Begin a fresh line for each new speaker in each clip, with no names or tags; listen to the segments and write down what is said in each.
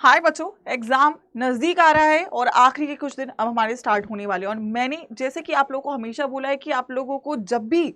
हाय बच्चों, एग्जाम नजदीक आ रहा है और आखिरी के कुछ दिन अब हमारे स्टार्ट होने वाले हैं। और मैंने जैसे कि आप लोगों को हमेशा बोला है कि आप लोगों को जब भी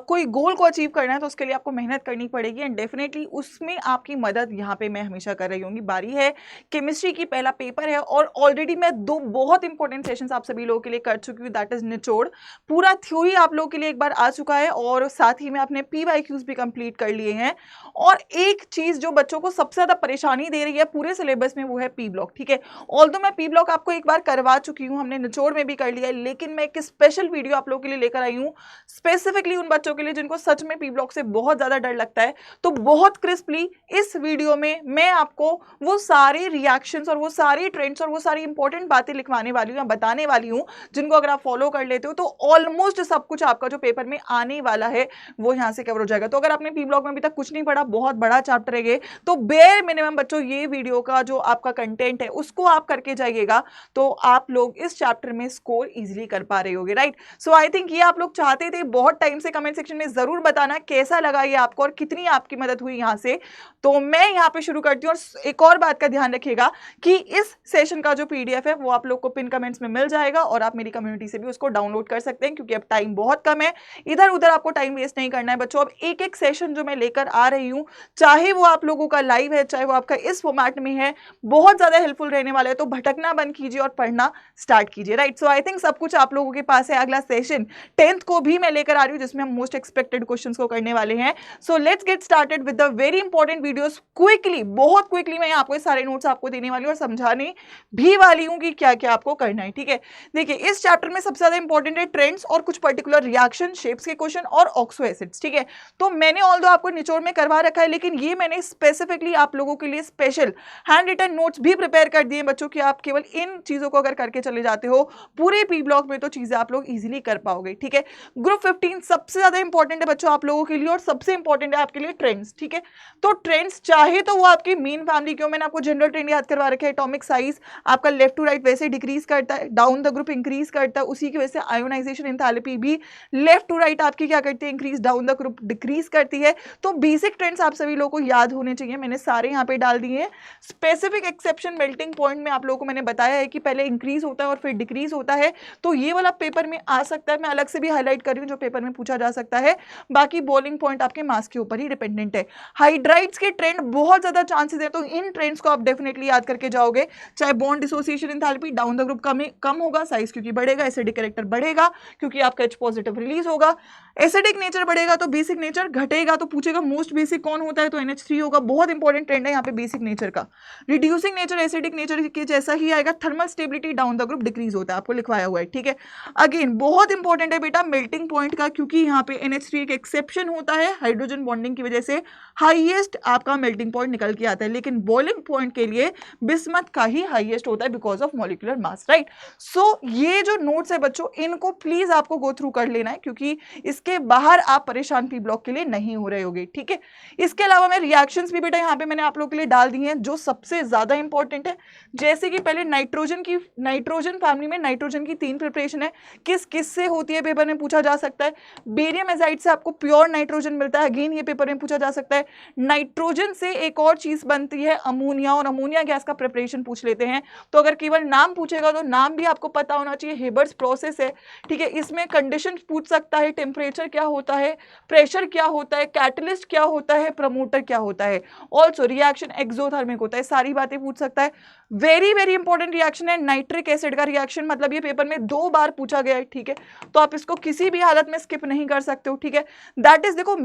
कोई गोल को अचीव करना है तो उसके लिए आपको मेहनत करनी पड़ेगी एंड डेफिनेटली उसमें आपकी मदद यहाँ पे मैं हमेशा कर रही हूँ। बारी है केमिस्ट्री की, पहला पेपर है और ऑलरेडी मैं 2 बहुत इंपॉर्टेंट सेशंस आप सभी लोगों के लिए कर चुकी हूँ, दैट इज निचोड़। पूरा थ्योरी आप लोगों के लिए एक बार आ चुका है और साथ ही में आपने PYQs भी कंप्लीट कर लिए हैं। और एक चीज जो बच्चों को सबसे ज्यादा परेशानी दे रही है पूरे सिलेबस में वो है पी ब्लॉक। ठीक है, ऑल्दो मैं पी ब्लॉक आपको एक बार करवा चुकी हूँ, हमने निचोड़ में भी कर लिया है, लेकिन मैं एक स्पेशल वीडियो आप लोगों के लिए लेकर आई हूँ स्पेसिफिकली उन बच्चों के लिए जिनको सच में पी ब्लॉक से बहुत ज्यादा डर लगता है। तो बहुत क्रिस्पली इस वीडियो में मैं आपको वो सारे रिएक्शंस और वो सारी ट्रेंड्स और वो सारी इंपॉर्टेंट बातें लिखवाने वाली हूँ या बताने वाली हूँ जिनको अगर आप फॉलो कर लेते हो तो ऑलमोस्ट सब कुछ आपका जो पेपर में आने वाला है वो यहाँ से कवर हो जाएगा। तो अगर आपने पी ब्लॉक में अभी तक कुछ नहीं पढ़ा, बहुत बड़ा चैप्टर है ये, तो बेयर मिनिमम बच्चों ये वीडियो का जो आपका कंटेंट है उसको आप करके जाइएगा तो आप लोग इस चैप्टर में स्कोर इजीली कर पा रहे होगे, राइट। सो आई थिंक ये आप लोग चाहते थे, बहुत टाइम से कमेंट सेक्शन में जरूर बताना कैसा लगा ये आपको और कितनी आपकी मदद हुई यहाँ से। तो मैं यहाँ पे शुरू करती हूँ और एक और बात का ध्यान रखिएगा कि इस सेशन का जो PDF है वो आप लोग को पिन कमेंट्स में मिल जाएगा और आप मेरी कम्युनिटी से भी उसको डाउनलोड कर सकते हैं क्योंकि अब टाइम बहुत कम है, इधर उधर आपको टाइम वेस्ट नहीं करना है बच्चों। अब एक एक सेशन जो मैं लेकर आ रही हूँ, चाहे वो आप लोगों का लाइव है चाहे वो आपका इस फॉर्मेट में है, बहुत ज्यादा हेल्पफुल रहने वाला है। तो भटकना बंद कीजिए और पढ़ना स्टार्ट कीजिए, राइट। सो आई थिंक सब कुछ आप लोगों के पास है। अगला सेशन 10th को भी मैं लेकर आ रही हूँ जिसमें हम मोस्ट एक्सपेक्टेड क्वेश्चंस को करने वाले हैं। So let's get started with the very important videos quickly, बहुत क्विकली मैं आपको सारे नोट्स आपको देने वाली हूँ और समझाने भी वाली हूँ कि क्या क्या आपको करना है। ठीक है, देखिए इस चैप्टर में सबसे ज्यादा इंपॉर्टेंट है ट्रेंड्स और कुछ पर्टिकुलर रिएक्शन शेप्स के क्वेश्चन और ऑक्सो एसिड्स। ठीक है, तो मैंने ऑल्दो आपको निचोड़ में करवा रखा है लेकिन ये मैंने स्पेसिफिकली आप लोगों के लिए स्पेशल हैंड रिटन नोट्स भी प्रिपेयर कर दिए बच्चों कि आप केवल इन चीजों को अगर करके चले जाते हो पूरे पी ब्लॉक में तो चीजें आप लोग इजीली कर पाओगे। ठीक है, ग्रुप 15 सबसे ज्यादा इंपॉर्टेंट है बच्चों आप लोगों के लिए और सबसे इंपॉर्टेंट है आपके लिए ट्रेंड्स। ठीक है, तो ट्रेंड्स चाहे तो वो आपकी मीन फैमिली क्यों, मैंने आपको जनरल ट्रेंड याद करवा रखे हैं, एटॉमिक साइज आपका लेफ्ट टू राइट वैसे डिक्रीज करता है, डाउन द ग्रुप इंक्रीज करता है, उसी की वजह से आयोनाइजेशन एंथैल्पी भी लेफ्ट टू राइट आपकी क्या करती है, increase, down the group decrease करती है। तो बेसिक ट्रेंड्स आप सभी लोगों को याद होने चाहिए, मैंने सारे यहाँ पे डाल दिए हैं। स्पेसिफिक एक्सेप्शन मेल्टिंग पॉइंट में आप लोगों को मैंने बताया है कि पहले इंक्रीज होता है और फिर डिक्रीज होता है, तो ये वाला पेपर में आ सकता है, मैं अलग से भी हाईलाइट कर रही हूँ जो पेपर में पूछा जा सकता है। बाकी बॉइलिंग पॉइंट आपके मास के ऊपर ही डिपेंडेंट है। हाइड्राइड्स के ट्रेंड बहुत ज्यादा चांसेस है, तो इन ट्रेंड्स को आप डेफिनेटली याद करके जाओगे। चाहे bond dissociation enthalpy down the group कम होगा, साइज क्योंकि बढ़ेगा, एसिडिक कैरेक्टर बढ़ेगा क्योंकि आपका H पॉजिटिव रिलीज होगा, एसिडिक नेचर बढ़ेगा तो बेसिक नेचर घटेगा, तो पूछेगा मोस्ट बेसिक कौन होता है तो NH3 होगा। बहुत इंपॉर्टेंट ट्रेंड है यहाँ पे बेसिक नेचर का। रिड्यूसिंग नेचर एसिडिक नेचर के जैसा ही आएगा। Thermal stability down the group decrease होता है, आपको लिखवाया हुआ है। ठीक है, अगेन बहुत इंपॉर्टेंट है बेटा मेल्टिंग पॉइंट का, क्योंकि यहाँ पे NH3 एक एक्सेप्शन होता है, हाइड्रोजन बॉन्डिंग की वजह से हाईएस्ट आपका मेल्टिंग पॉइंट निकल के आता है, लेकिन बॉइलिंग पॉइंट के लिए बिस्मथ का ही हाईएस्ट होता है because of molecular mass, right. So ये जो नोट्स है बच्चों इनको प्लीज आपको गो थ्रू कर लेना है क्योंकि इसके बाहर आप परेशान पी ब्लॉक के लिए नहीं हो रहे होगे। ठीक है, इसके अलावा मैं रिएक्शंस भी बेटा यहाँ पे मैंने आप लोगों के लिए डाल दी हैं जो सबसे ज्यादा इंपॉर्टेंट है। जैसे कि पहले नाइट्रोजन फैमिली में नाइट्रोजन की 3 प्रिपरेशन है, किस किस से होती है पेपर में पूछा जा सकता है। बेरियम एजाइड से आपको प्योर नाइट्रोजन मिलता है, अगेन ये पेपर में पूछा जा सकता है। नाइट्रोजन से एक और चीज बनती है अमोनिया, और अमोनिया गैस का प्रिपरेशन पूछ लेते हैं, तो अगर केवल नाम पूछेगा तो नाम भी आपको पता होना चाहिए। हेबर्स प्रोसेस है, ठीक है, इसमें कंडीशन पूछ सकता है, टेम्परेचर क्या होता है, प्रेशर क्या होता है, कैटलिस्ट क्या होता है, प्रमोटर क्या होता है, ऑल्सो रिएक्शन एक्सोथर्मिक होता है, सारी बातें पूछ सकता है। वेरी वेरी इंपॉर्टेंट रिएक्शन है नाइट्रिक एसिड का रिएक्शन, मतलब ये पेपर में 2 बार पूछा गया है। ठीक है, तो आप इसको किसी भी हालत में स्किप नहीं कर सकते हो। ठीक है, दैट इज देखो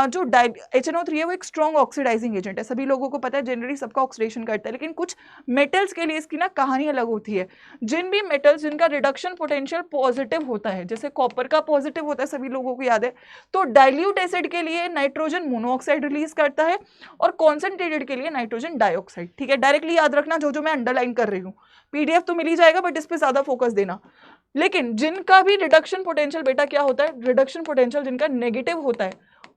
जो HNO3 है वो एक स्ट्रॉन्ग ऑक्सीडाइजिंग एजेंट है, सभी लोगों को पता है, जनरली सबका ऑक्सीडेशन करता है, लेकिन कुछ मेटल्स के लिए इसकी ना कहानी अलग होती है। जिन भी मेटल्स जिनका रिडक्शन पोटेंशियल पॉजिटिव होता है, जैसे कॉपर का पॉजिटिव होता है, सभी लोगों को याद है, तो डाइल्यूट एसिड के लिए नाइट्रोजन मोनोऑक्साइड रिलीज करता है और कॉन्सेंट्रेटेड के लिए नाइट्रोजन डाइऑक्साइड। ठीक है, डायरेक्टली याद रखना जो मैं अंडरलाइन कर रही हूँ, PDF तो मिल ही जाएगा बट इस पे ज्यादा फोकस देना। लेकिन जिनका भी रिडक्शन पोटेंशियल बेटा क्या होता है, रिडक्शन पोटेंशियल जिनका नेगेटिव होता है,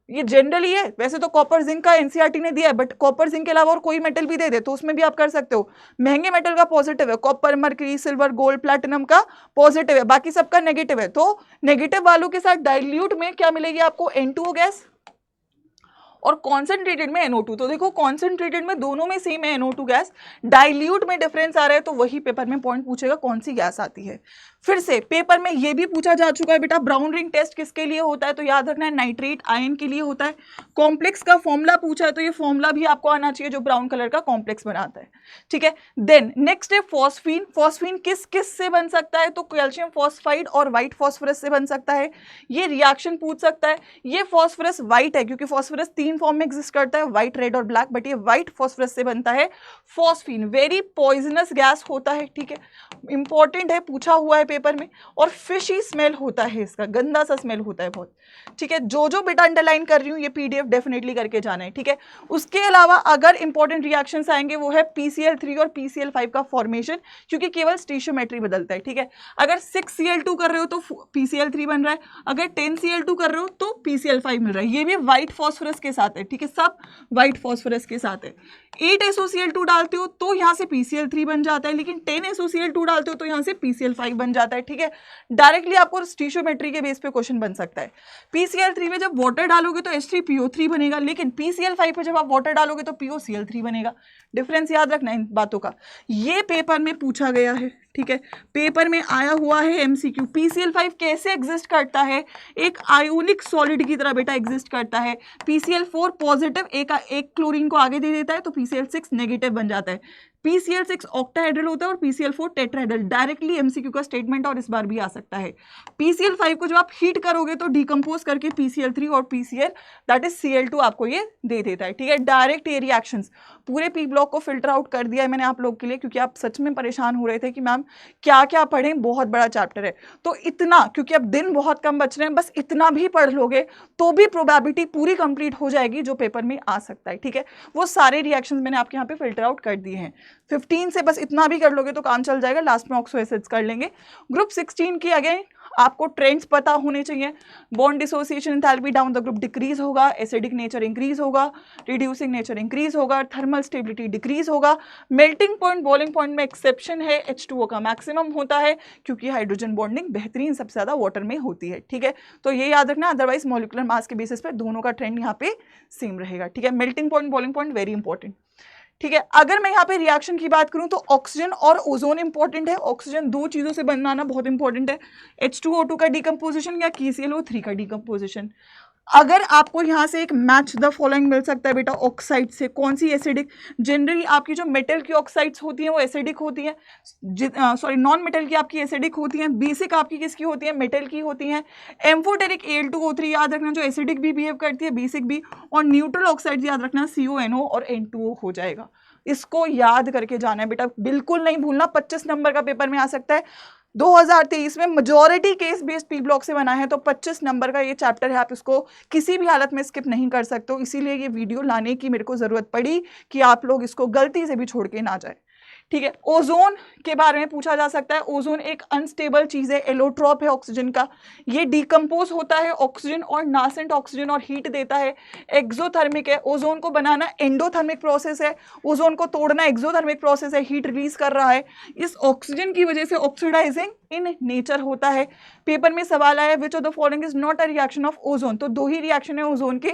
ये जनरली है, वैसे तो कॉपर जिंक का NCERT ने दिया है, बट कॉपर जिंक के अलावा और कोई मेटल भी दे दे तो उसमें भी आप कर सकते हो। महंगे मेटल का पॉजिटिव है, copper, mercury, silver, gold, platinum का पॉजिटिव है, बाकी सबका नेगेटिव है। तो नेगेटिव वालों के साथ डाइल्यूट में क्या मिलेगी आपको, N2O गैस, और कॉन्सेंट्रेटेड में NO2। तो देखो कॉन्सेंट्रेटेड में दोनों में सेम है NO2 गैस, डाइल्यूट में डिफरेंस आ रहा है, तो वही पेपर में पॉइंट पूछेगा कौन सी गैस आती है। फिर से पेपर में ये भी पूछा जा चुका है बेटा, ब्राउन रिंग टेस्ट किसके लिए होता है, तो याद रखना है नाइट्रेट आयन के लिए होता है। कॉम्प्लेक्स का फॉर्मूला पूछा है, तो ये फॉर्मूला भी आपको आना चाहिए जो ब्राउन कलर का कॉम्प्लेक्स बनाता है, ठीक है। देन नेक्स्ट है फॉस्फीन। फॉस्फीन किस किस से बन सकता है, तो कैल्शियम फॉस्फाइड और व्हाइट फॉस्फोरस से बन सकता है। ये रिएक्शन पूछ सकता है। ये फॉस्फोरस व्हाइट है क्योंकि फॉस्फोरस 3 फॉर्म में एग्जिस्ट करता है, व्हाइट, रेड और ब्लैक, बट ये व्हाइट फॉस्फोरस से बनता है फॉस्फीन। वेरी पॉइजनस गैस होता है, ठीक है, इंपॉर्टेंट है, पूछा हुआ है पेपर में। और फिशी स्मेल होता है इसका, गंदा सा स्मेल होता है बहुत, ठीक है। जो बेटा अंडरलाइन कर रही हूँ ये PDF डेफिनेटली करके जाना है, ठीक है। उसके अलावा अगर इंपॉर्टेंट रिएक्शंस आएंगे वो है PCl3 और PCl5 का फॉर्मेशन, क्योंकि केवल स्टीशियोमेट्री बदलता है, ठीक है। अगर 6Cl2 कर रहे हो तो PCl3 बन रहा है, अगर 10Cl2 कर रहे हो तो PCl5 मिल रहा है। ये भी व्हाइट फॉस्फोरस के साथ है, ठीक है, सब व्हाइट फॉस्फोरस के साथ है। 8SOCl2 डालते हो तो यहाँ से PCl3 बन जाता है, लेकिन 10SOCl2 डालते हो तो यहाँ से PCl5 बन जाता है, ठीक है। डायरेक्टली आपको स्टीशियोमेट्री के बेस पे क्वेश्चन बन सकता है। PCl3 में जब वाटर डालोगे तो H3PO3 बनेगा, लेकिन PCl5 पे जब आप वाटर डालोगे तो POCl3 बनेगा। डिफरेंस याद रखना इन बातों का, ये पेपर में पूछा गया है, ठीक है, पेपर में आया हुआ है MCQ। PCl5 कैसे एग्जिस्ट करता है, एक आयोनिक सॉलिड की तरह बेटा एग्जिस्ट करता है। PCl4 पॉजिटिव एक क्लोरीन को आगे दे देता है तो PCl6 नेगेटिव बन जाता है। PCl6 ऑक्टाहेड्रल होता है और PCl4 टेट्राहेड्रल। डायरेक्टली MCQ का स्टेटमेंट और इस बार भी आ सकता है। PCl5 को जब आप हीट करोगे तो डिकम्पोज करके PCl3 और PCl दैट इज Cl2 आपको ये दे देता है, ठीक है। डायरेक्ट ये रिएक्शंस पूरे P ब्लॉक को फिल्टर आउट कर दिया है मैंने आप लोग के लिए, क्योंकि आप सच में परेशान हो रहे थे कि मैम क्या क्या पढ़ें, बहुत बड़ा चैप्टर है। तो इतना, क्योंकि अब दिन बहुत कम बच रहे हैं, बस इतना भी पढ़ लोगे तो भी प्रोबेबिलिटी पूरी कंप्लीट हो जाएगी जो पेपर में आ सकता है, ठीक है। वो सारे रिएक्शंस मैंने आपके यहाँ पे फिल्टर आउट कर दिए हैं। 15 से बस इतना भी कर लोगे तो काम चल जाएगा, लास्ट में ऑक्सो एसिड्स कर लेंगे। ग्रुप 16 की अगेन आपको ट्रेंड्स पता होने चाहिए। Bond dissociation enthalpy down the group decrease होगा, एसिडिक नेचर इंक्रीज होगा, रिड्यूसिंग नेचर इंक्रीज होगा, थर्मल स्टेबिलिटी डिक्रीज होगा। मेल्टिंग पॉइंट, बॉइलिंग पॉइंट में एक्सेप्शन है, H2O का मैक्सिमम होता है क्योंकि हाइड्रोजन बॉन्डिंग बेहतरीन सबसे ज्यादा वाटर में होती है, ठीक है। तो ये याद रखना, अदरवाइज मॉलिक्यूलर मास के बेसिस पे दोनों का ट्रेंड यहाँ पे सेम रहेगा, ठीक है। Melting point, boiling point very important, ठीक है। अगर मैं यहाँ पे रिएक्शन की बात करूं तो ऑक्सीजन और ओजोन इंपॉर्टेंट है। ऑक्सीजन 2 चीजों से बनाना बहुत इंपॉर्टेंट है, H2O2 का डिकम्पोजिशन या KClO3 का डिकम्पोजिशन। अगर आपको यहाँ से एक मैच द फॉलोइंग मिल सकता है बेटा ऑक्साइड से, कौन सी एसिडिक, जनरली आपकी जो मेटल की ऑक्साइड्स होती हैं वो एसिडिक होती हैं, सॉरी नॉन मेटल की आपकी एसिडिक होती हैं, बेसिक आपकी किसकी होती है, मेटल की होती हैं। एम्फोटेरिक Al2O3 याद रखना जो एसिडिक भी बिहेव करती है, बेसिक भी, और न्यूट्रल ऑक्साइड याद रखना CONO और N2O हो जाएगा। इसको याद करके जाना है बेटा, बिल्कुल नहीं भूलना, 25 नंबर का पेपर में आ सकता है। 2023 में majority case based P block से बना है, तो 25 नंबर का ये चैप्टर है, आप इसको किसी भी हालत में स्किप नहीं कर सकते हो। इसीलिए ये वीडियो लाने की मेरे को जरूरत पड़ी कि आप लोग इसको गलती से भी छोड़ के ना जाए, ठीक है। ओजोन के बारे में पूछा जा सकता है। ओजोन एक अनस्टेबल चीज है, एलोट्रॉप है ऑक्सीजन का, ये डिकम्पोज होता है ऑक्सीजन और नासेंट ऑक्सीजन और हीट देता है। एक्सोथर्मिक है, ओजोन को बनाना एंडोथर्मिक प्रोसेस है, ओजोन को तोड़ना एक्सोथर्मिक प्रोसेस है, हीट रिलीज कर रहा है। इस ऑक्सीजन की वजह से ऑक्सीडाइजिंग इन नेचर होता है। पेपर में सवाल आया विच of the following is not a reaction of ozone, तो 2 ही रिएक्शन है ओजोन के।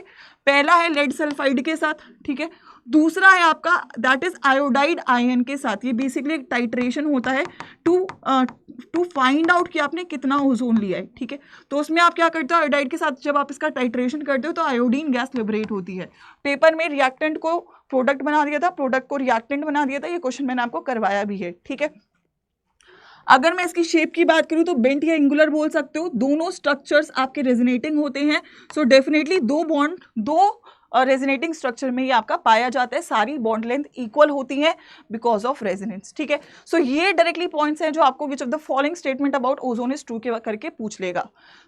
पहला है लेड सल्फाइड के साथ, ठीक है, दूसरा है आपका दैट इज आयोडाइड आयन के साथ। ये बेसिकली एक टाइट्रेशन होता है टू फाइंड आउट कि आपने कितना ओजोन लिया है, ठीक है। तो उसमें आप क्या करते हो, आयोडाइड के साथ जब आप इसका टाइट्रेशन करते हो तो आयोडीन गैस लिबरेट होती है। पेपर में रिएक्टेंट को प्रोडक्ट बना दिया था, प्रोडक्ट को रिएक्टेंट बना दिया था, ये क्वेश्चन मैंने आपको करवाया भी है, ठीक है। अगर मैं इसकी शेप की बात करूं तो बेंट या एंगुलर बोल सकते हो। दोनों स्ट्रक्चर्स आपके रेजोनेटिंग होते हैं, so definitely 2 bond 2 resonating structure में ही आपका पाया जाता है। सारी बॉन्ड लेंथ इक्वल होती है बिकॉज ऑफ रेजोनेंस, ठीक है। सो ये डायरेक्टली पॉइंट्स हैं जो आपको which of the following statement about ozone is true के करके पूछ लेगा।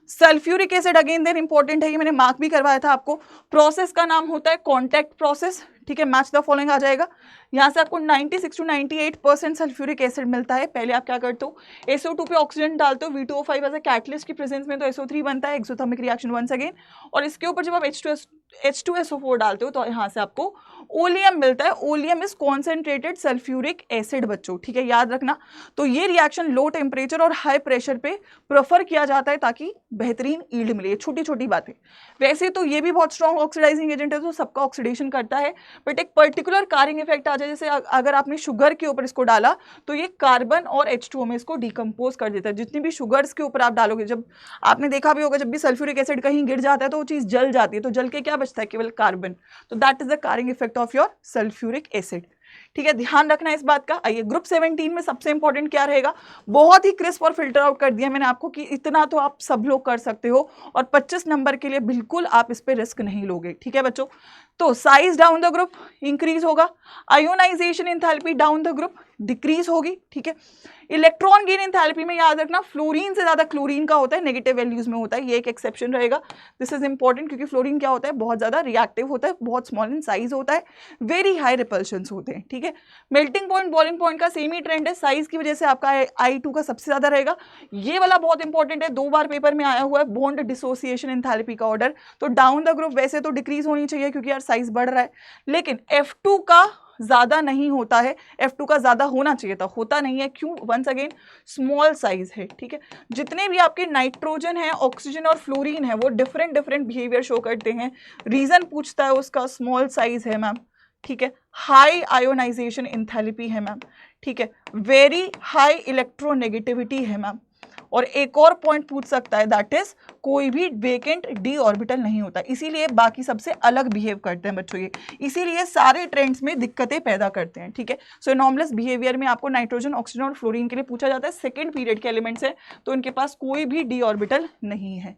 Sulphuric acid again then important है, ये मैंने मार्क भी करवाया था आपको। प्रोसेस का नाम होता है कॉन्टैक्ट प्रोसेस, ठीक है। मैच द फॉलोइंग आ जाएगा, यहाँ से आपको 96 to 98% सल्फ्यूरिक एसिड मिलता है। पहले आप क्या करते हो, SO2 पे ऑक्सीजन डालते हो, V2O5 एज अ कैटलिस्ट की प्रेजेंस में तो SO3 बनता है, एक्सोथर्मिक रिएक्शन वंस अगेन। और इसके ऊपर जब आप H2SO4 डालते हो तो यहाँ से आपको ओलियम मिलता है। Oleum is concentrated sulphuric acid बच्चों, ठीक है, याद रखना। तो ये रिएक्शन लो टेम्परेचर और हाई प्रेशर पे प्रेफर किया जाता है ताकि बेहतरीन ईल्ड मिले। छोटी छोटी बातें, वैसे तो ये भी बहुत स्ट्रॉन्ग ऑक्सीडाइजिंग एजेंट है, तो सबका ऑक्सीडेशन करता है, बट एक पर्टिकुलर कार्इंग इफेक्ट आ जाए, जैसे अगर आपने शुगर के ऊपर इसको डाला तो ये कार्बन और H2O में इसको डिकम्पोज कर देता है। जितनी भी शुगर्स के ऊपर आप डालोगे, जब आपने देखा भी होगा जब भी सल्फ्यूरिक एसिड कहीं गिर जाता है तो वो चीज जल जाती है, तो जल के क्या बचता है, केवल कार्बन। तो that is the charring effect of your sulphuric acid, ठीक है, ध्यान रखना इस बात का। आइए ग्रुप 17 में सबसे इंपॉर्टेंट क्या रहेगा, बहुत ही क्रिस्प और फिल्टर आउट कर दिया मैंने आपको कि इतना तो आप सब लोग कर सकते हो, और 25 नंबर के लिए बिल्कुल आप इस पे रिस्क नहीं लोगे, ठीक है बच्चों। तो size down the group increase होगा, ionisation enthalpy down the group decrease होगी, ठीक है। इलेक्ट्रॉन गेन एंथैल्पी में याद रखना फ्लोरीन से ज्यादा क्लोरीन का होता है, नेगेटिव वैल्यूज में होता है, ये एक एक्सेप्शन रहेगा। दिस इज इंपॉर्टेंट क्योंकि फ्लोरीन क्या होता है, बहुत ज्यादा रिएक्टिव होता है, बहुत स्मॉल इन साइज होता है, वेरी हाई रिपल्शंस होते हैं, ठीक है। मेल्टिंग पॉइंट बॉइलिंग पॉइंट का सेम ही ट्रेंड है, साइज की वजह से आपका I2 का सबसे ज्यादा रहेगा। ये वाला बहुत इंपॉर्टेंट है, 2 बार पेपर में आया हुआ है, बॉन्ड डिसोसिएशन एंथैल्पी का ऑर्डर। तो डाउन द ग्रुप वैसे तो डिक्रीज होनी चाहिए क्योंकि यार साइज बढ़ रहा है, लेकिन F2 का ज्यादा नहीं होता है, F2 का ज्यादा होना चाहिए था, होता नहीं है, क्यों, वंस अगेन स्मॉल साइज है, ठीक है। जितने भी आपके नाइट्रोजन है, ऑक्सीजन और फ्लोरीन है, वो डिफरेंट डिफरेंट बिहेवियर शो करते हैं। रीजन पूछता है उसका, स्मॉल साइज है मैम, ठीक है, हाई आयोनाइजेशन एंथैल्पी है मैम, ठीक है, वेरी हाई इलेक्ट्रोनेगेटिविटी है मैम, और एक और पॉइंट पूछ सकता है, दैट इज कोई भी वेकेंट डी ऑर्बिटल नहीं होता, इसीलिए बाकी सबसे अलग बिहेव करते हैं बच्चों ये, इसीलिए सारे ट्रेंड्स में दिक्कतें पैदा करते हैं, ठीक है। सो एनॉमलस बिहेवियर में आपको नाइट्रोजन, ऑक्सीजन और फ्लोरीन के लिए पूछा जाता है, सेकेंड पीरियड के एलिमेंट्स है, तो इनके पास कोई भी डी ऑर्बिटल नहीं है,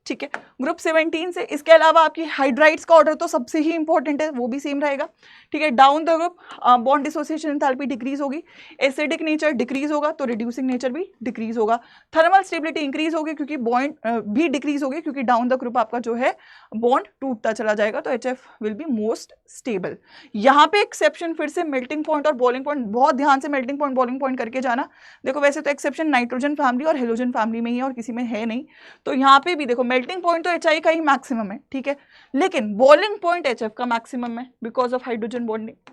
ठीक है। ग्रुप 17 से इसके अलावा आपकी हाइड्राइड्स का ऑर्डर तो सबसे ही इंपॉर्टेंट है, वो भी सेम रहेगा, ठीक है। Down the group bond dissociation enthalpy decrease होगी, एसिडिक नेचर डिक्रीज होगा तो रिड्यूसिंग नेचर भी डिक्रीज होगा, थर्मल स्टेबिलिटी इंक्रीज होगी क्योंकि बॉन्ड भी डिक्रीज होगी क्योंकि डाउन द ग्रुप आपका जो है बॉन्ड टूटता चला जाएगा, तो HF will be most stable. यहाँ पे एक्सेप्शन फिर से मेल्टिंग पॉइंट और बॉइलिंग पॉइंट, बहुत ध्यान से मेल्टिंग पॉइंट बॉइलिंग पॉइंट करके जाना। देखो वैसे तो एक्सेप्शन नाइट्रोजन फैमिली और हेलोजन फैमिली में ही है और किसी में है नहीं, तो यहाँ पे भी देखो मेल्टिंग पॉइंट तो HI का ही मैक्सिमम है, ठीक है, लेकिन बॉइलिंग पॉइंट HF का मैक्सिमम है बिकॉज ऑफ हाइड्रोजन बॉन्डिंग,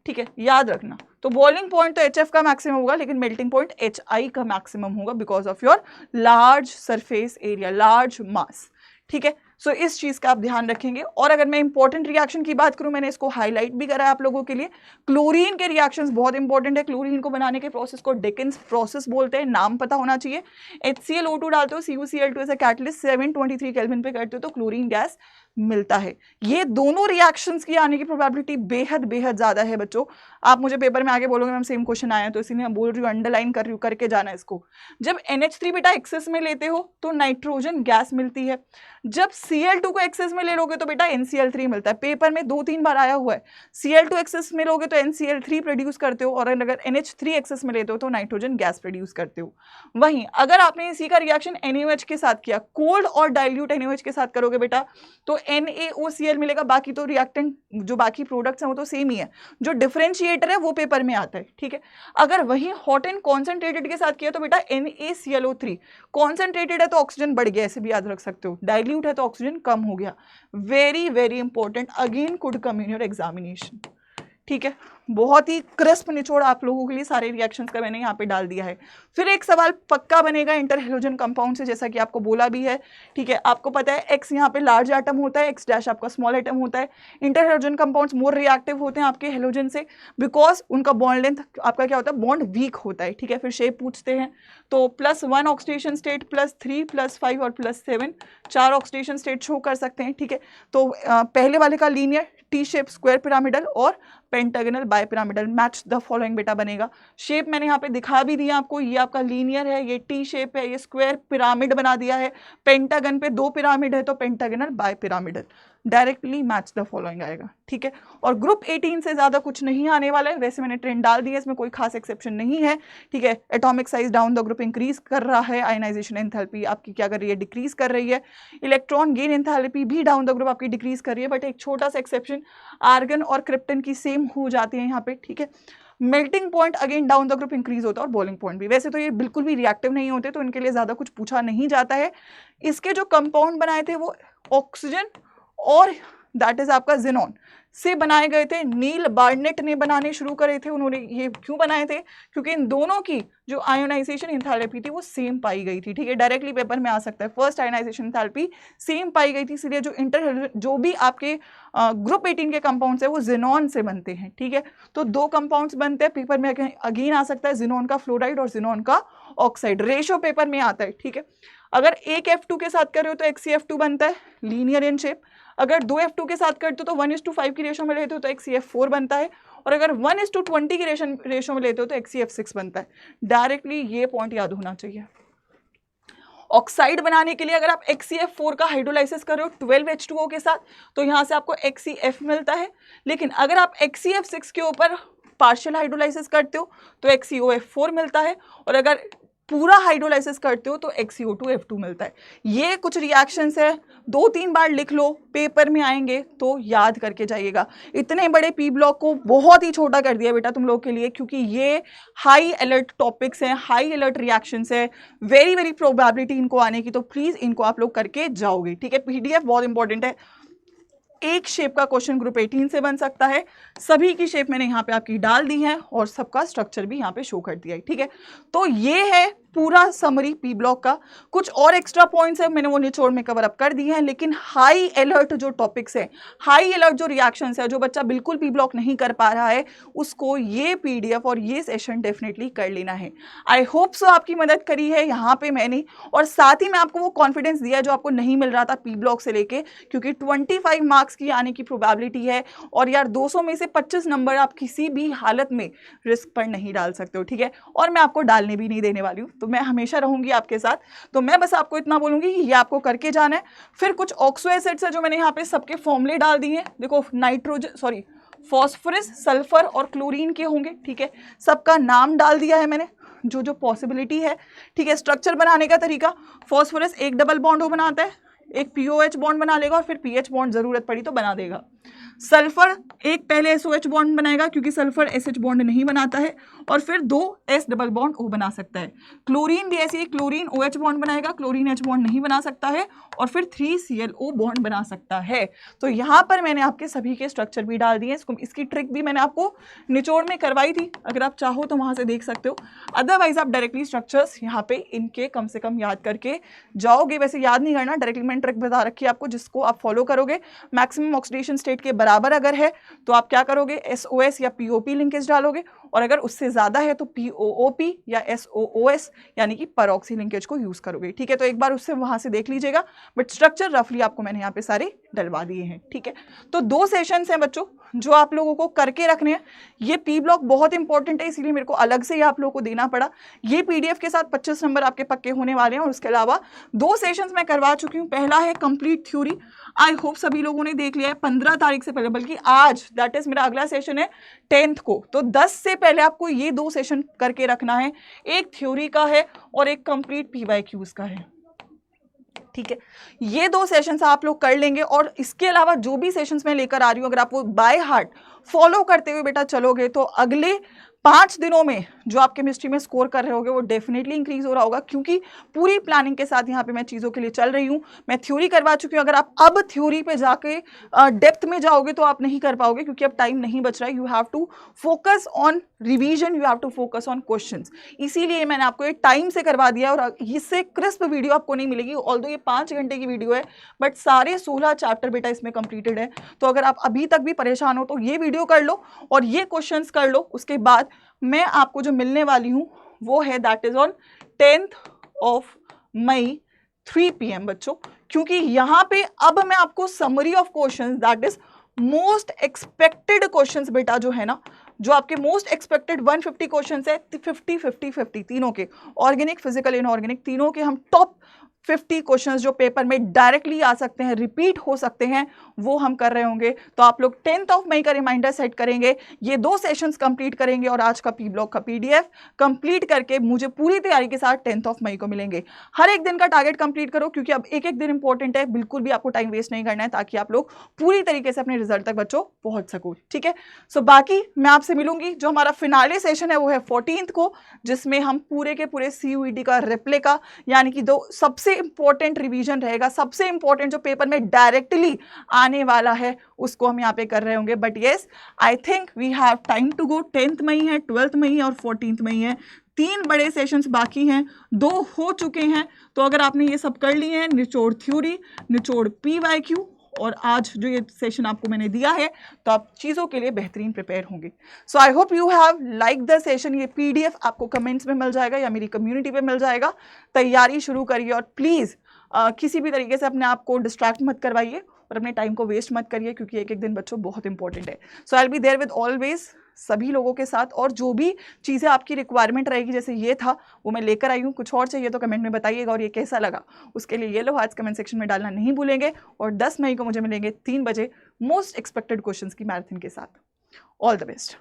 ठीक है, याद रखना। तो बॉइलिंग पॉइंट तो HF का मैक्सिमम होगा, लेकिन मेल्टिंग पॉइंट HI का मैक्सिमम होगा because of your large surface area, large मास, ठीक है। सो इस चीज का आप ध्यान रखेंगे। और अगर मैं इंपॉर्टेंट रिएक्शन की बात करूं, मैंने इसको हाईलाइट भी करा है आप लोगों के लिए, क्लोरीन के रिएक्शंस बहुत इंपॉर्टेंट है। क्लोरीन को बनाने के प्रोसेस को डिकिंस प्रोसेस बोलते हैं, नाम पता होना चाहिए। HClO2 डालते हो, CuCl2 as a catalyst 723 kelvin पे करते हो तो क्लोरीन गैस मिलता है। ये दोनों रिएक्शंस की आने की प्रोबेबिलिटी बेहद बेहद ज्यादा है बच्चों। आप मुझे पेपर में आगे बोलोगे मैम सेम क्वेश्चन आया, तो इसीलिए मैं बोल रही हूँ, अंडरलाइन कर रही हूँ, करके जाना इसको। जब NH3 बेटा एक्सेस में लेते हो तो नाइट्रोजन गैस मिलती है, जब Cl2 को एक्सेस में ले लोगे तो बेटा NCl3 मिलता है। पेपर में 2-3 बार आया हुआ है, Cl2 एक्सेस में लोगे तो NCl3 प्रोड्यूस करते हो, और अगर NH3 एक्सेस में लेते हो तो नाइट्रोजन गैस प्रोड्यूस करते हो। वहीं अगर आपने इसी का रिएक्शन NaOH के साथ किया, कोल्ड और डाइल्यूट NaOH के साथ करोगे बेटा, तो NaOCl मिलेगा। बाकी तो रिएक्टेंट जो बाकी प्रोडक्ट्स हैं वो तो सेम ही है, जो डिफरेंशिएटर है वो पेपर में आता है, ठीक है। अगर वही हॉट एंड कॉन्सेंट्रेटेड के साथ किया तो बेटा NaClO3, कॉन्सेंट्रेटेड है तो ऑक्सीजन बढ़ गया, ऐसे भी याद रख सकते हो, डाइल्यूट है तो ऑक्सीजन कम हो गया। Very very important, again could come in your examination, ठीक है। बहुत ही क्रिस्प निचोड़ आप लोगों के लिए सारे रिएक्शंस का मैंने यहाँ पे डाल दिया है। फिर एक सवाल पक्का बनेगा इंटर हेलोजन कंपाउंड से, जैसा कि आपको बोला भी है, ठीक है। आपको पता है X यहाँ पे लार्ज एटम होता है, X डैश आपका स्मॉल एटम होता है। Inter halogen compounds more reactive होते हैं आपके हेलोजन से, बिकॉज उनका बॉन्ड लेंथ आपका क्या होता है, बॉन्ड वीक होता है, ठीक है। फिर शेप पूछते हैं तो +1 ऑक्सीडेशन स्टेट, +3, +5 और +7 4 ऑक्सीडेशन स्टेट शो कर सकते हैं, ठीक है। तो पहले वाले का linear T shape, square pyramidal और pentagonal bipyramidal, match the following बेटा बनेगा। शेप मैंने यहाँ पे दिखा भी दिया आपको, ये आपका लीनियर है, ये टी शेप है, ये स्क्वायर पिरामिड बना दिया है, पेंटागन पे 2 पिरामिड है तो pentagonal bipyramidal, directly match the following आएगा, ठीक है। और ग्रुप 18 से ज्यादा कुछ नहीं आने वाला है, वैसे मैंने ट्रेंड डाल दिया, इसमें कोई खास एक्सेप्शन नहीं है, ठीक है। Atomic size down the group increase कर रहा है, आयनाइजेशन एंथैल्पी आपकी क्या कर रही है, डिक्रीज कर रही है, इलेक्ट्रॉन गेन एंथैल्पी भी डाउन द ग्रुप आपकी डिक्रीज कर रही है, बट एक छोटा सा एक्सेप्शन, आर्गन और क्रिप्टन की सेम हो जाती है यहाँ पे, ठीक है। Melting point again down the group increase होता है और बॉइलिंग पॉइंट भी। वैसे तो ये बिल्कुल भी रिएक्टिव नहीं होते, तो इनके लिए ज्यादा कुछ पूछा नहीं जाता है। इसके जो कंपाउंड बनाए थे वो ऑक्सीजन और दैट इज आपका ज़ेनॉन से बनाए गए थे। नील बार्नेट ने बनाने शुरू करे थे। उन्होंने ये क्यों बनाए थे? क्योंकि इन दोनों की जो आयोनाइजेशन एंथैल्पी थी वो सेम पाई गई थी, ठीक है, डायरेक्टली पेपर में आ सकता है। फर्स्ट आयोनाइजेशन एंथैल्पी सेम पाई गई थी, इसलिए जो भी आपके ग्रुप 18 के कंपाउंड्स है वो ज़ेनॉन से बनते हैं, ठीक है। तो दो कंपाउंड्स बनते हैं, पेपर में अगेन आ सकता है ज़ेनॉन का फ्लोराइड और ज़ेनॉन का ऑक्साइड, रेशो पेपर में आता है, ठीक है। अगर एक F2 के साथ कर रहे हो तो XCF2 बनता है, लीनियर इन शेप। अगर दो F2 के साथ करते हो तो 1:5 की रेशो में लेते हो तो XCF4 बनता है, और अगर 1:20 की रेशो में लेते हो तो XCF6 बनता है। डायरेक्टली ये पॉइंट याद होना चाहिए। ऑक्साइड बनाने के लिए अगर आप XCF4 का हाइड्रोलाइसिस कर रहे हो 12H2O के साथ तो यहाँ से आपको XCF मिलता है, लेकिन अगर आप XCF6 के ऊपर पार्शियल हाइड्रोलाइसिस करते हो तो XCOF4 मिलता है, और अगर पूरा हाइड्रोलाइसिस करते हो तो XCO2F2 मिलता है। ये कुछ रिएक्शंस है, 2-3 बार लिख लो, पेपर में आएंगे तो याद करके जाइएगा। इतने बड़े पी ब्लॉक को बहुत ही छोटा कर दिया बेटा तुम लोग के लिए, क्योंकि ये हाई अलर्ट टॉपिक्स हैं, हाई अलर्ट रिएक्शंस है, वेरी वेरी प्रोबेबिलिटी इनको आने की, तो प्लीज़ इनको आप लोग करके जाओगे, ठीक है। PDF बहुत इंपॉर्टेंट है। एक शेप का क्वेश्चन ग्रुप 18 से बन सकता है, सभी की शेप मैंने यहाँ पे आपकी डाल दी है और सबका स्ट्रक्चर भी यहाँ पे शो कर दिया है, ठीक है। तो ये है पूरा समरी पी ब्लॉक का। कुछ और एक्स्ट्रा पॉइंट्स है, मैंने वो निचोड़ में कवर अप कर दिए हैं, लेकिन हाई अलर्ट जो टॉपिक्स है, हाई अलर्ट जो रिएक्शंस है, जो बच्चा बिल्कुल पी ब्लॉक नहीं कर पा रहा है उसको ये PDF और ये सेशन डेफिनेटली कर लेना है। आई होप सो आपकी मदद करी है यहाँ पे मैंने, और साथ ही मैं आपको वो कॉन्फिडेंस दिया जो आपको नहीं मिल रहा था पी ब्लॉक से लेके, क्योंकि 25 मार्क्स की आने की प्रोबेबिलिटी है, और यार 200 में से 25 नंबर आप किसी भी हालत में रिस्क पर नहीं डाल सकते हो, ठीक है। और मैं आपको डालने भी नहीं देने वाली हूँ, तो मैं हमेशा रहूंगी आपके साथ। तो मैं बस आपको इतना बोलूंगी कि ये आपको करके जाना है। फिर कुछ ऑक्सो एसिड्स है जो मैंने यहाँ पे सबके फॉर्मूले डाल दिए हैं। देखो फॉस्फोरस, सल्फर और क्लोरीन के होंगे, ठीक है। सबका नाम डाल दिया है मैंने, जो जो पॉसिबिलिटी है, ठीक है। स्ट्रक्चर बनाने का तरीका, फॉस्फोरस एक डबल बॉन्ड हो बनाता है, एक POH बॉन्ड बना लेगा और फिर PH बॉन्ड जरूरत पड़ी तो बना देगा। सल्फर एक पहले SOH बॉन्ड बनाएगा क्योंकि सल्फर SH बॉन्ड नहीं बनाता है, और फिर 2 S डबल बॉन्ड O बना सकता है। क्लोरीन भी ऐसे ही, क्लोरीन OH बॉन्ड बनाएगा, क्लोरीन H बॉन्ड नहीं बना सकता है, और फिर 3ClO बॉन्ड बना सकता है। तो यहाँ पर मैंने आपके सभी के स्ट्रक्चर भी डाल दिए। इसकी ट्रिक भी मैंने आपको निचोड़ में करवाई थी, अगर आप चाहो तो वहाँ से देख सकते हो। अदरवाइज आप डायरेक्टली स्ट्रक्चर्स यहाँ पे इनके कम से कम याद करके जाओगे। वैसे याद नहीं करना, डायरेक्टली मैंने ट्रिक बता रखी है आपको, जिसको आप फॉलो करोगे। मैक्सिमम ऑक्सीडेशन स्टेट के बराबर अगर है तो आप क्या करोगे, SOS या POP लिंकेज डालोगे, और अगर उससे ज्यादा है तो POOP या SOOS यानी कि परऑक्सी लिंकेज को यूज करोगे, ठीक है। तो एक बार उससे वहां से देख लीजिएगा, बट स्ट्रक्चर रफली आपको मैंने यहाँ पे सारे डलवा दिए हैं, ठीक है। तो 2 सेशंस हैं बच्चों जो आप लोगों को करके रखने हैं। ये पी ब्लॉक बहुत इंपॉर्टेंट है, इसीलिए मेरे को अलग से ही आप लोगों को देना पड़ा। ये PDF के साथ 25 नंबर आपके पक्के होने वाले हैं, और उसके अलावा 2 सेशंस मैं करवा चुकी हूँ। पहला है कंप्लीट थ्योरी, आई होप सभी लोगों ने देख लिया है 15 तारीख से पहले, बल्कि आज, दैट इज मेरा अगला सेशन है 10th को, तो 10 से पहले आपको ये 2 सेशन करके रखना है। एक थ्योरी का है और एक कंप्लीट PYQs का है, ठीक है। ये 2 सेशंस आप लोग कर लेंगे, और इसके अलावा जो भी सेशंस मैं लेकर आ रही हूँ, अगर आप वो बाय हार्ट फॉलो करते हुए बेटा चलोगे तो अगले 5 दिनों में जो आप केमिस्ट्री में स्कोर कर रहे होगे वो डेफिनेटली इंक्रीज हो रहा होगा, क्योंकि पूरी प्लानिंग के साथ यहाँ पे मैं चीज़ों के लिए चल रही हूँ। मैं थ्योरी करवा चुकी हूँ, अगर आप अब थ्योरी पे जाके डेप्थ में जाओगे तो आप नहीं कर पाओगे, क्योंकि अब टाइम नहीं बच रहा है। You have to focus on revision, you have to focus on questions. इसीलिए मैंने आपको ये टाइम से करवा दिया, और इससे क्रिस्प वीडियो आपको नहीं मिलेगी। ऑल्दो ये 5 घंटे की वीडियो है, बट सारे 16 चैप्टर बेटा इसमें कंप्लीटेड है। तो अगर आप अभी तक भी परेशान हो तो ये वीडियो कर लो और ये क्वेश्चंस कर लो। उसके बाद मैं आपको जो मिलने वाली हूँ वो है that is on 10th of May 3 PM बच्चों, क्योंकि यहाँ पे अब मैं आपको summary of questions, that is most expected questions बेटा जो है ना, जो आपके मोस्ट एक्सपेक्टेड 150 क्वेश्चंस है, 50-50-50 तीनों के, ऑर्गेनिक, फिजिकल, इनऑर्गेनिक, तीनों के हम टॉप 50 क्वेश्चंस जो पेपर में डायरेक्टली आ सकते हैं, रिपीट हो सकते हैं, वो हम कर रहे होंगे। तो आप लोग 10th of मई का रिमाइंडर सेट करेंगे, ये 2 सेशंस कंप्लीट करेंगे, और आज का पी ब्लॉक का PDF कंप्लीट करके मुझे पूरी तैयारी के साथ 10th of मई को मिलेंगे। हर एक दिन का टारगेट कंप्लीट करो, क्योंकि अब एक एक दिन इंपॉर्टेंट है, बिल्कुल भी आपको टाइम वेस्ट नहीं करना है, ताकि आप लोग पूरी तरीके से अपने रिजल्ट तक बच्चों पहुंच सको, ठीक है। सो बाकी मैं आपसे मिलूंगी, जो हमारा फिनाले सेशन है वो है 14th को, जिसमें हम पूरे के पूरे CUET का रेप्लिका, यानी कि 2 सबसे इंपॉर्टेंट रिवीजन रहेगा, सबसे इंपॉर्टेंट जो पेपर में डायरेक्टली आने वाला है उसको हम यहाँ पे कर रहे होंगे। But yes, I think we have time to go. 10th मई है, 12th मई है और 14th मई है। 3 बड़े सेशंस बाकी हैं, 2 हो चुके हैं। तो अगर आपने ये सब कर लिए हैं, निचोड़ थ्योरी, निचोड़ PYQ, और आज जो ये सेशन आपको मैंने दिया है, तो आप चीज़ों के लिए बेहतरीन प्रिपेयर होंगे। So I hope you have like the session. ये PDF आपको कमेंट्स में मिल जाएगा या मेरी कम्युनिटी पे मिल जाएगा। तैयारी शुरू करिए और प्लीज़ किसी भी तरीके से अपने आप को डिस्ट्रैक्ट मत करवाइए और अपने टाइम को वेस्ट मत करिए, क्योंकि एक एक दिन बच्चों बहुत इंपॉर्टेंट है। So I will be there with always, सभी लोगों के साथ। और जो भी चीज़ें आपकी रिक्वायरमेंट रहेगी, जैसे ये था वो मैं लेकर आई हूँ, कुछ और चाहिए तो कमेंट में बताइएगा, और ये कैसा लगा उसके लिए येलो हार्ट्स कमेंट सेक्शन में डालना नहीं भूलेंगे। और 10 मई को मुझे मिलेंगे 3 बजे मोस्ट एक्सपेक्टेड क्वेश्चंस की मैराथन के साथ। All the best.